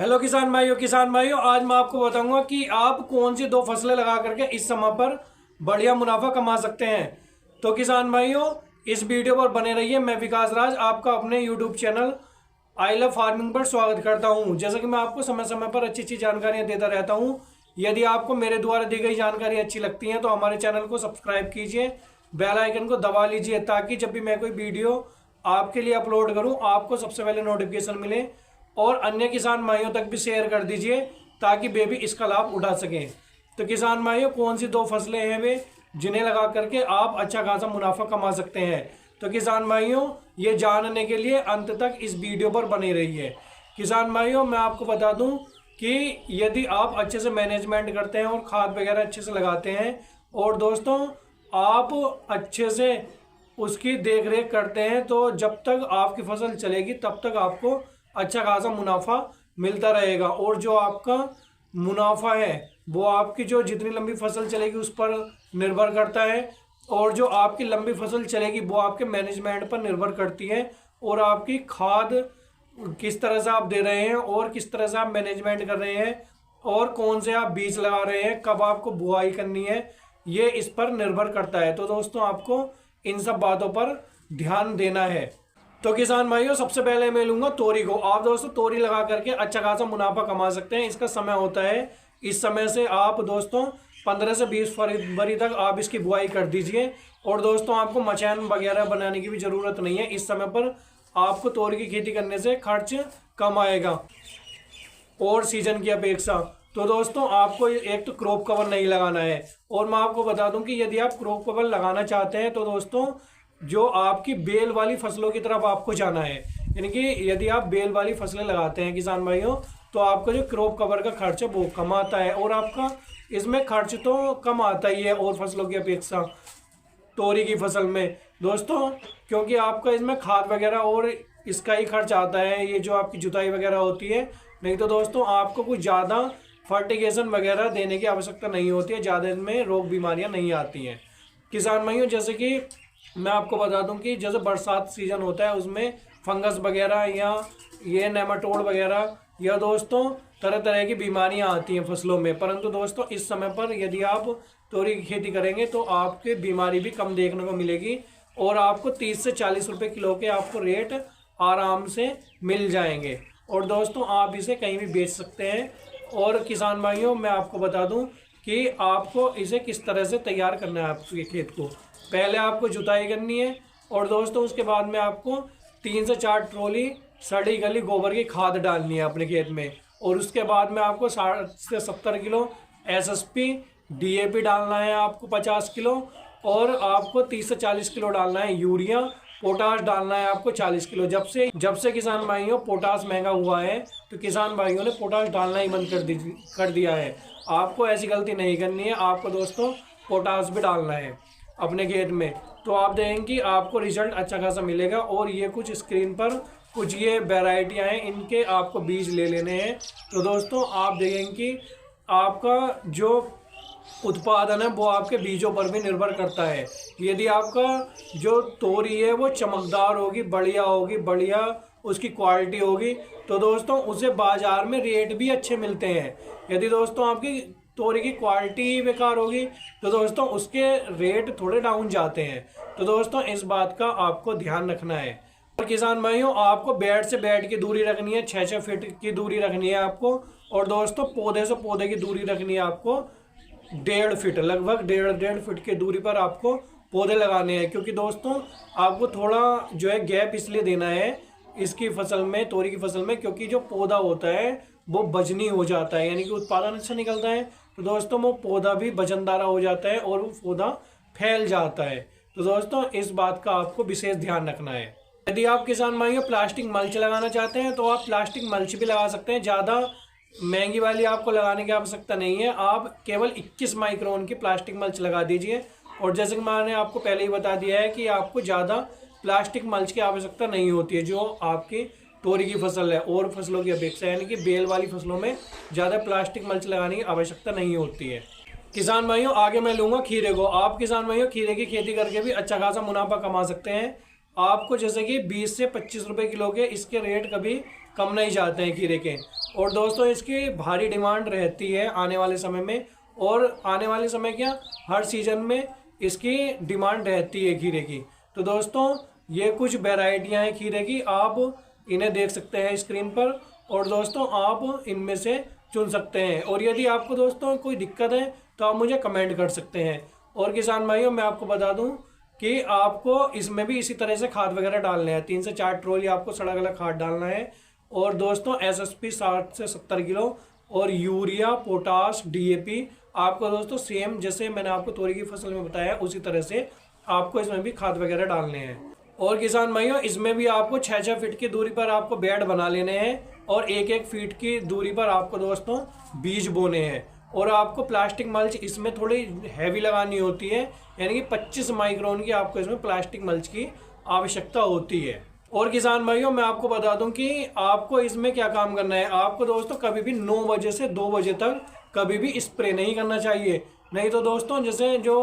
Hello किसान भाइयों आज मैं आपको बताऊंगा कि आप कौन सी दो फसलें लगा करके इस समय पर बढ़िया मुनाफा कमा सकते हैं। तो किसान भाइयों इस वीडियो पर बने रहिए। मैं विकास राज आपका अपने YouTube channel I love farming पर स्वागत करता हूं। जैसा कि मैं आपको समय समय पर अच्छी अच्छी जानकारियां देता रहता हूं। यदि आपको मेरे द्वारा दी गई जानकारी अच्छी लगती है तो हमारे चैनल को सब्सक्राइब कीजिए, बेल आइकन को दबा लीजिए ताकि जब भी मैं कोई वीडियो आपके लिए अपलोड करूं आपको सबसे पहले नोटिफिकेशन मिले, और अन्य किसान भाइयों तक भी शेयर कर दीजिए ताकि वे भी इसका लाभ उठा सकें। तो किसान भाइयों कौन सी दो फसलें हैं वे जिन्हें लगा करके आप अच्छा खासा मुनाफा कमा सकते हैं। तो किसान भाइयों ये जानने के लिए अंत तक इस वीडियो पर बने रहिए। किसान भाइयों मैं आपको बता दूं कि यदि आप अच्छे से मैनेजमेंट करते हैं और खाद वगैरह अच्छे से लगाते हैं और दोस्तों आप अच्छे से उसकी देख रेख करते हैं तो जब तक आपकी फसल चलेगी तब तक आपको अच्छा खासा मुनाफा मिलता रहेगा। और जो आपका मुनाफा है वो आपकी जो जितनी लंबी फसल चलेगी उस पर निर्भर करता है, और जो आपकी लंबी फसल चलेगी वो आपके मैनेजमेंट पर निर्भर करती है और आपकी खाद किस तरह से आप दे रहे हैं और किस तरह से आप मैनेजमेंट कर रहे हैं और कौन से आप बीज लगा रहे हैं, कब आपको बुआई करनी है, ये इस पर निर्भर करता है। तो दोस्तों आपको इन सब बातों पर ध्यान देना है। तो किसान भाइयों सबसे पहले मैं लूंगा तोरी को। आप दोस्तों तोरी लगा करके अच्छा खासा मुनाफा कमा सकते हैं। इसका समय होता है, इस समय से आप दोस्तों 15 से 20 फरवरी तक आप इसकी बुआई कर दीजिए। और दोस्तों आपको मचान वगैरह बनाने की भी ज़रूरत नहीं है। इस समय पर आपको तोरी की खेती करने से खर्च कम आएगा और सीजन की अपेक्षा। तो दोस्तों आपको एक तो क्रॉप कवर नहीं लगाना है, और मैं आपको बता दूं कि यदि आप क्रॉप कवर लगाना चाहते हैं तो दोस्तों जो आपकी बेल वाली फसलों की तरफ आपको जाना है। यानी कि यदि आप बेल वाली फसलें लगाते हैं किसान भाइयों तो आपका जो क्रॉप कवर का खर्च है वो कम आता है, और आपका इसमें खर्च तो कम आता ही है और फसलों की अपेक्षा तोरी की फसल में दोस्तों, क्योंकि आपका इसमें खाद वगैरह और इसका ही खर्च आता है, ये जो आपकी जुताई वगैरह होती है। नहीं तो दोस्तों आपको कुछ ज़्यादा फर्टिगेशन वगैरह देने की आवश्यकता नहीं होती है, ज़्यादा इसमें रोग बीमारियां नहीं आती हैं। किसान भाइयों जैसे कि मैं आपको बता दूं कि जैसे बरसात सीजन होता है उसमें फंगस वगैरह या ये नेमाटोड वगैरह या दोस्तों तरह तरह की बीमारियां आती हैं फसलों में, परंतु दोस्तों इस समय पर यदि आप तोरी की खेती करेंगे तो आपके बीमारी भी कम देखने को मिलेगी और आपको 30 से 40 रुपये किलो के आपको रेट आराम से मिल जाएंगे, और दोस्तों आप इसे कहीं भी बेच सकते हैं। और किसान भाइयों मैं आपको बता दूं कि आपको इसे किस तरह से तैयार करना है। आपके खेत को पहले आपको जुताई करनी है, और दोस्तों उसके बाद में आपको 3 से 4 ट्रॉली सड़ी गली गोबर की खाद डालनी है अपने खेत में, और उसके बाद में आपको 60 से 70 किलो SSP DAP डालना है आपको 50 किलो, और आपको 30 से 40 किलो डालना है यूरिया। पोटाश डालना है आपको 40 किलो। जब से किसान भाइयों पोटाश महंगा हुआ है तो किसान भाइयों ने पोटाश डालना ही बंद कर दिया है। आपको ऐसी गलती नहीं करनी है, आपको दोस्तों पोटाश भी डालना है अपने खेत में, तो आप देखेंगे कि आपको रिजल्ट अच्छा खासा मिलेगा। और ये कुछ स्क्रीन पर कुछ ये वेराइटियाँ हैं, इनके आपको बीज ले लेने हैं। तो दोस्तों आप देखेंगे कि आपका जो उत्पादन है वो आपके बीजों पर भी निर्भर करता है। यदि आपका जो तोरी है वो चमकदार होगी, बढ़िया होगी, बढ़िया उसकी क्वालिटी होगी, तो दोस्तों उसे बाजार में रेट भी अच्छे मिलते हैं। यदि दोस्तों आपकी तोरी की क्वालिटी बेकार होगी तो दोस्तों उसके रेट थोड़े डाउन जाते हैं। तो दोस्तों इस बात का आपको ध्यान रखना है। और किसान भाइयों आपको बेड से बेड की दूरी रखनी है, 6-6 फीट की दूरी रखनी है आपको, और दोस्तों पौधे से पौधे की दूरी रखनी है आपको 1.5 फीट, लगभग 1.5 फीट की दूरी पर आपको पौधे लगाने हैं। क्योंकि दोस्तों आपको थोड़ा जो है गैप इसलिए देना है इसकी फसल में, तोरी की फसल में, क्योंकि जो पौधा होता है वो वजनी हो जाता है, यानी कि उत्पादन अच्छा निकलता है। तो दोस्तों वो पौधा भी वजनदार हो जाता है और वो पौधा फैल जाता है। तो दोस्तों इस बात का आपको विशेष ध्यान रखना है। यदि आप किसान भाइयों प्लास्टिक मल्च लगाना चाहते हैं तो आप प्लास्टिक मल्च भी लगा सकते हैं। ज़्यादा महंगी वाली आपको लगाने की आवश्यकता नहीं है, आप केवल 21 माइक्रोन की प्लास्टिक मल्च लगा दीजिए। और जैसे कि मैंने आपको पहले ही बता दिया है कि आपको ज़्यादा प्लास्टिक मल्च की आवश्यकता नहीं होती है जो आपकी तोरी की फसल है और फसलों की अपेक्षा, यानी कि बेल वाली फसलों में ज़्यादा प्लास्टिक मल्च लगाने की आवश्यकता नहीं होती है। किसान भाइयों आगे मैं लूँगा खीरे को। आप किसान भाइयों खीरे की खेती करके भी अच्छा खासा मुनाफा कमा सकते हैं। आपको जैसे कि 20 से 25 रुपए किलो के इसके रेट कभी कम नहीं जाते हैं खीरे के। और दोस्तों इसकी भारी डिमांड रहती है आने वाले समय में, और आने वाले समय क्या हर सीज़न में इसकी डिमांड रहती है खीरे की। तो दोस्तों ये कुछ वैरायटियाँ हैं खीरे की, आप इन्हें देख सकते हैं स्क्रीन पर, और दोस्तों आप इनमें से चुन सकते हैं। और यदि आपको दोस्तों कोई दिक्कत है तो आप मुझे कमेंट कर सकते हैं। और किसान भाइयों मैं आपको बता दूं कि आपको इसमें भी इसी तरह से खाद वगैरह डालने हैं, 3 से 4 ट्रॉली आपको सड़ा गला खाद डालना है। और दोस्तों SSP 60 से 70 किलो, और यूरिया, पोटाश, DAP आपको दोस्तों सेम जैसे मैंने आपको तोरी की फसल में बताया उसी तरह से आपको इसमें भी खाद वगैरह डालने हैं। और किसान भाइयों इसमें भी आपको 6-6 फीट की दूरी पर आपको बेड बना लेने हैं, और 1-1 फीट की दूरी पर आपको दोस्तों बीज बोने हैं। और आपको प्लास्टिक मल्च इसमें थोड़ी हैवी लगानी होती है, यानी कि 25 माइक्रोन की आपको इसमें प्लास्टिक मल्च की आवश्यकता होती है। और किसान भाइयों मैं आपको बता दूं कि आपको इसमें क्या काम करना है। आपको दोस्तों कभी भी 9 बजे से 2 बजे तक कभी भी स्प्रे नहीं करना चाहिए, नहीं तो दोस्तों जैसे जो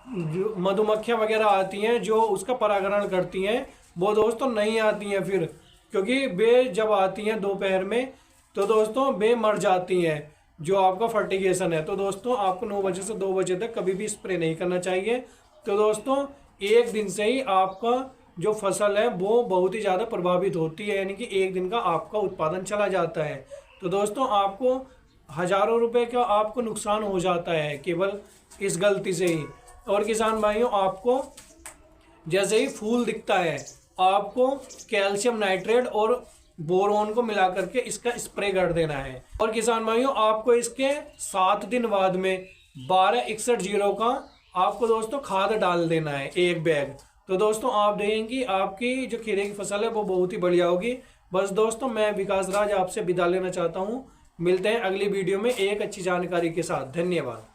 मधुमक्खियाँ वगैरह आती हैं जो उसका परागण करती हैं वो दोस्तों नहीं आती हैं फिर, क्योंकि बे जब आती हैं दोपहर में तो दोस्तों बे मर जाती हैं जो आपका फर्टिगेशन है। तो दोस्तों आपको 9 बजे से 2 बजे तक कभी भी स्प्रे नहीं करना चाहिए। तो दोस्तों एक दिन से ही आपका जो फसल है वो बहुत ही ज़्यादा प्रभावित होती है, यानी कि एक दिन का आपका उत्पादन चला जाता है। तो दोस्तों आपको हज़ारों रुपए का आपको नुकसान हो जाता है केवल इस गलती से ही। और किसान भाइयों आपको जैसे ही फूल दिखता है आपको कैल्शियम नाइट्रेट और बोरोन को मिला करके इसका स्प्रे कर देना है। और किसान भाइयों आपको इसके 7 दिन बाद में 1261 का आपको दोस्तों खाद डाल देना है 1 बैग। तो दोस्तों आप देखेंगे आपकी जो खीरे की फसल है वो बहुत ही बढ़िया होगी। बस दोस्तों मैं विकास राज आपसे विदा लेना चाहता हूँ। मिलते हैं अगली वीडियो में एक अच्छी जानकारी के साथ। धन्यवाद।